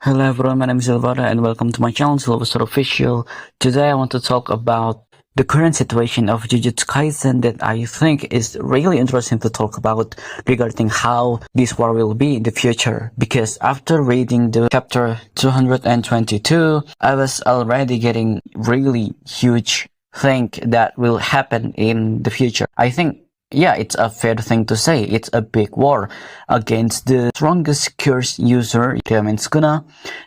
Hello everyone, my name is Elvara and welcome to my channel, Silver Official. Today I want to talk about the current situation of Jujutsu Kaisen that I think is really interesting to talk about regarding how this war will be in the future. Because after reading the chapter 222, I was already getting really huge thing that will happen in the future. I think it's a fair thing to say. It's a big war against the strongest curse user, Sukuna,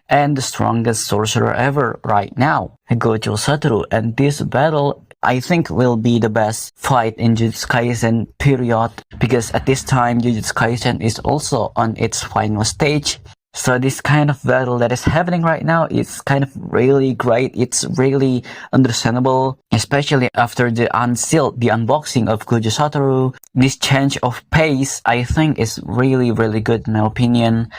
and the strongest sorcerer ever right now, Gojo Satoru. And this battle, I think, will be the best fight in Jujutsu Kaisen period, because at this time, Jujutsu Kaisen is also on its final stage. So this kind of battle that is happening right now is kind of really great. It's really understandable, especially after the unboxing of Gojo Satoru. This change of pace, I think, is really, really good in my opinion,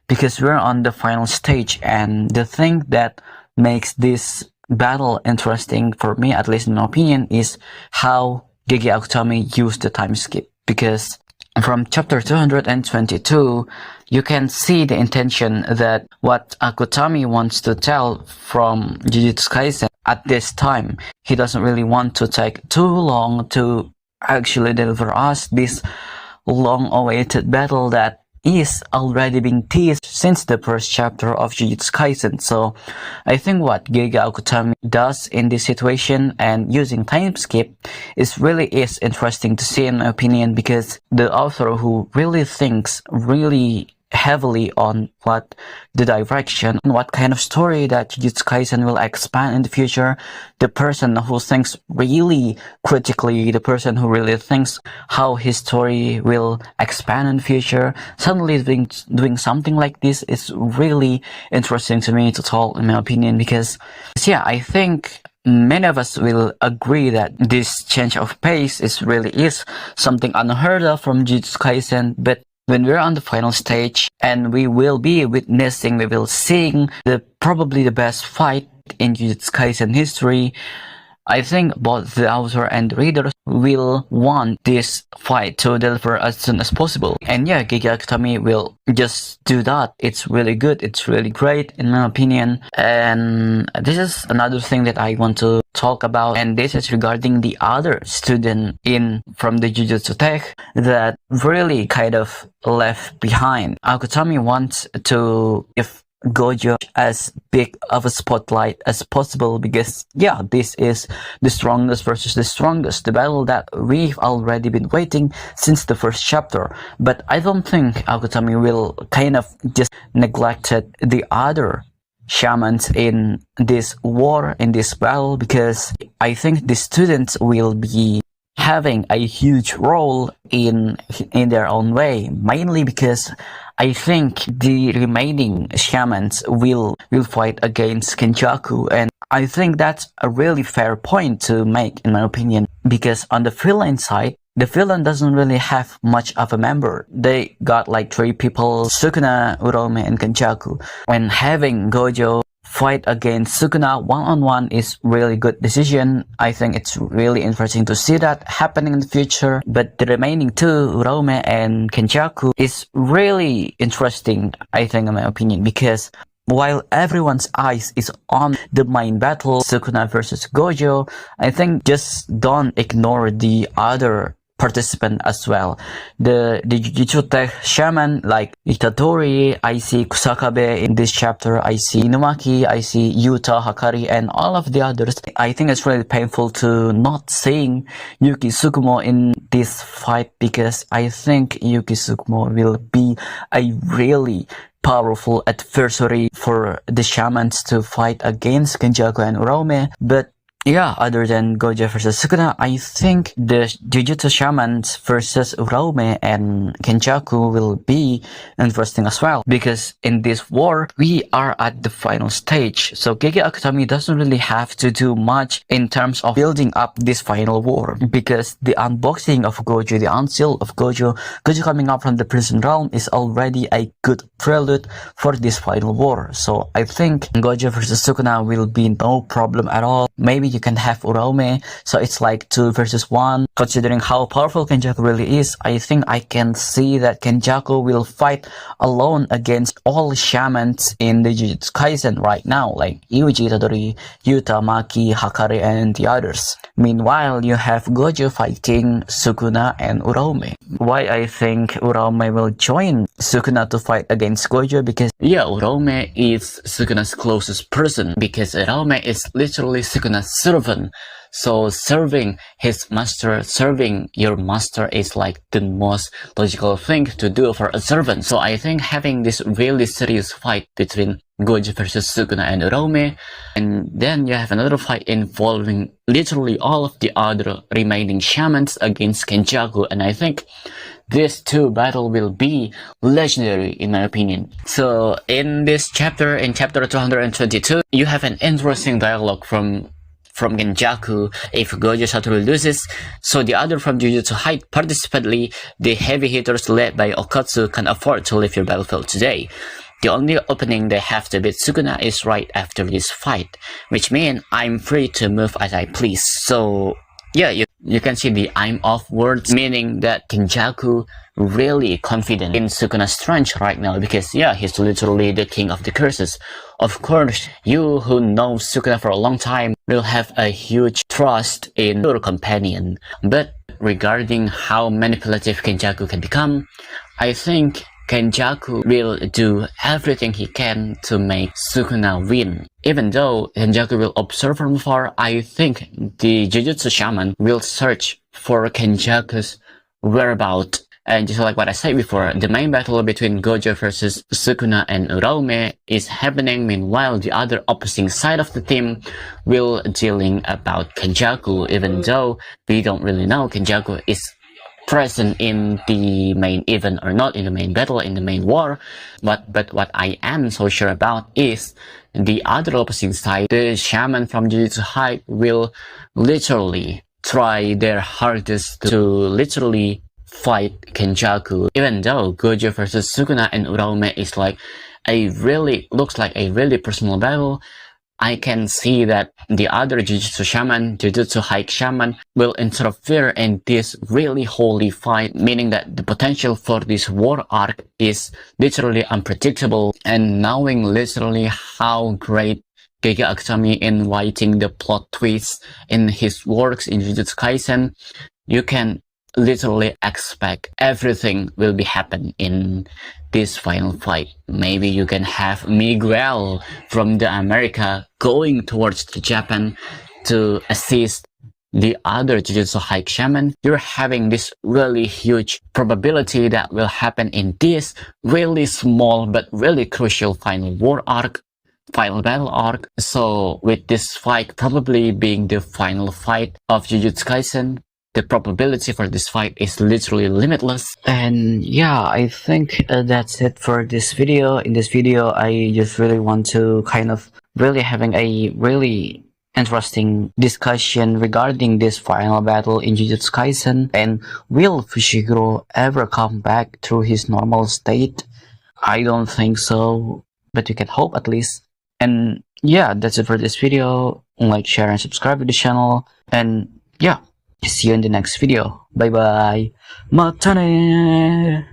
because we're on the final stage, and the thing that makes this battle interesting for me, at least in my opinion, is how Gege Akutami used the time skip. Because from chapter 222, you can see the intention that what Akutami wants to tell from Jujutsu Kaisen at this time. He doesn't really want to take too long to actually deliver us this long-awaited battle that is already being teased since the first chapter of Jujutsu Kaisen. So I think what Gege Akutami does in this situation and using time skip is interesting to see, in my opinion, because the author who really thinks really heavily on what the direction and what kind of story that Jujutsu Kaisen will expand in the future, the person who thinks really critically, the person who really thinks how his story will expand in the future, suddenly doing something like this is really interesting to me to talk, in my opinion, because I think many of us will agree that this change of pace is something unheard of from Jujutsu Kaisen. But when we're on the final stage and we will seeing probably the best fight in Jujutsu Kaisen history, I think both the author and the readers will want this fight to deliver as soon as possible. And Gege Akutami will just do that. It's really good. It's really great, in my opinion. And this is another thing that I want to talk about. And this is regarding the other student from the Jujutsu Tech that really kind of left behind. Akutami wants to give Gojo as big of a spotlight as possible, because this is the strongest versus the strongest, the battle that we've already been waiting since the first chapter. But I don't think Akutami will kind of just neglected the other shamans in this war, in this battle, because I think the students will be having a huge role in their own way, mainly because I think the remaining shamans will fight against Kenjaku, and I think that's a really fair point to make, in my opinion, because on the villain side, the villain doesn't really have much of a member. They got like 3 people, Sukuna, Urome, and Kenjaku. When having Gojo fight against Sukuna one-on-one is really good decision. I think it's really interesting to see that happening in the future. But the remaining 2, Urome and Kenjaku, is really interesting, I think, in my opinion, because while everyone's eyes is on the main battle, Sukuna versus Gojo, I think just don't ignore the other participant as well. The Jujutsu Tech shaman like Itadori, I see Kusakabe in this chapter, I see Inumaki, I see Yuta, Hakari, and all of the others. I think it's really painful to not seeing Yuki Tsukumo in this fight, because I think Yuki Tsukumo will be a really powerful adversary for the shamans to fight against Kenjaku and Urome. But other than Gojo versus Sukuna, I think the Jujutsu Shamans versus Uraume and Kenjaku will be interesting as well, because in this war, we are at the final stage. So Gege Akutami doesn't really have to do much in terms of building up this final war, because the unboxing of Gojo, the unseal of Gojo coming up from the prison realm is already a good prelude for this final war. So I think Gojo versus Sukuna will be no problem at all. Maybe you can have Uraume, so it's like 2 versus 1. Considering how powerful Kenjaku really is, I think I can see that Kenjaku will fight alone against all shamans in the Jujutsu Kaisen right now, like Yuji, Tadori, Yuta, Maki, Hakari, and the others. Meanwhile, you have Gojo fighting Sukuna and Uraume. Why I think Uraume will join Sukuna to fight against Gojo? Because yeah, Uraume is Sukuna's closest person, because Uraume is literally Sukuna's servant. So serving his master, serving your master is like the most logical thing to do for a servant. So I think having this really serious fight between Gojo versus Sukuna and Uraume, and then you have another fight involving literally all of the other remaining shamans against Kenjaku, and I think these two battles will be legendary in my opinion. So in this chapter, in chapter 222, you have an interesting dialogue from Kenjaku if Gojo Satoru loses, so the other from Jujutsu hide participantly, the heavy hitters led by Okatsu can afford to leave your battlefield today. The only opening they have to beat Sukuna is right after this fight, which means I'm free to move as I please. So yeah, you can see the I'm off words, meaning that Kenjaku really confident in Sukuna's strength right now, because yeah, he's literally the king of the curses. Of course, you who know Sukuna for a long time will have a huge trust in your companion, but regarding how manipulative Kenjaku can become, I think Kenjaku will do everything he can to make Sukuna win. Even though Kenjaku will observe from afar, I think the Jujutsu Shaman will search for Kenjaku's whereabouts. And just like what I said before, the main battle between Gojo versus Sukuna and Uraume is happening. Meanwhile, the other opposing side of the team will dealing about Kenjaku, even though we don't really know Kenjaku is present in the main event or not, in the main battle, in the main war. But what I am so sure about is the other opposing side, the shaman from Jujutsu Hide, will literally try their hardest to literally fight Kenjaku. Even though Gojo versus Sukuna and Uraume is like looks like a really personal battle, I can see that the other Jujutsu Shaman, Jujutsu Hike Shaman, will interfere in this really holy fight, meaning that the potential for this war arc is literally unpredictable. And knowing literally how great Gege Akutami in writing the plot twists in his works in Jujutsu Kaisen, you can literally expect everything will be happen in this final fight. Maybe you can have Miguel from the America going towards the Japan to assist the other Jujutsu Hike Shaman. You're having this really huge probability that will happen in this really small but really crucial final war arc, final battle arc. So with this fight probably being the final fight of Jujutsu Kaisen, the probability for this fight is literally limitless. And yeah, I think that's it for this video. In this video, I just really want to kind of really having a really interesting discussion regarding this final battle in Jujutsu Kaisen. And will Fushiguro ever come back to his normal state? I don't think so, but you can hope at least. And yeah, that's it for this video. Like, share, and subscribe to the channel. And yeah, see you in the next video. Bye bye. Matane.